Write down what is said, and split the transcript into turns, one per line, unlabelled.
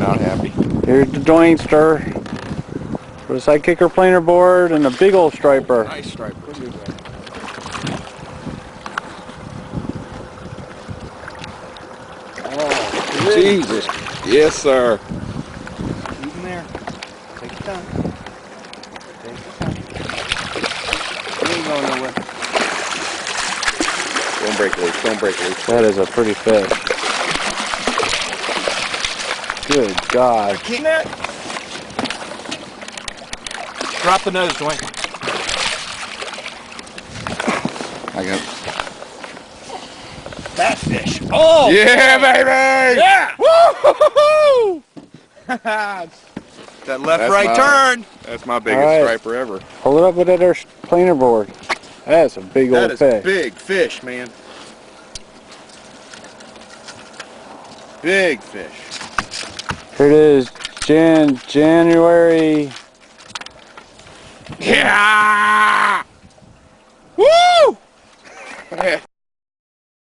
not happy.
Here's the joinster for the sidekicker planer board and a big old striper.
Nice striper too.
Oh,
Jesus. Yes, sir.
Keep him there. Take your time. Take your time. He ain't going nowhere.
Don't break loose. Don't break loose.
That is a pretty fish. Good God.
Keep that. Drop the nose, Dwayne. I got it.
That fish. Oh!
Yeah, baby!
Yeah! Woo! That left-right turn.
That's my biggest
right.
striper ever.
Pull it up with that there planer board. That's a big old fish.
That is big fish, man. Big fish.
Here it is, January.
Yeah! Woo!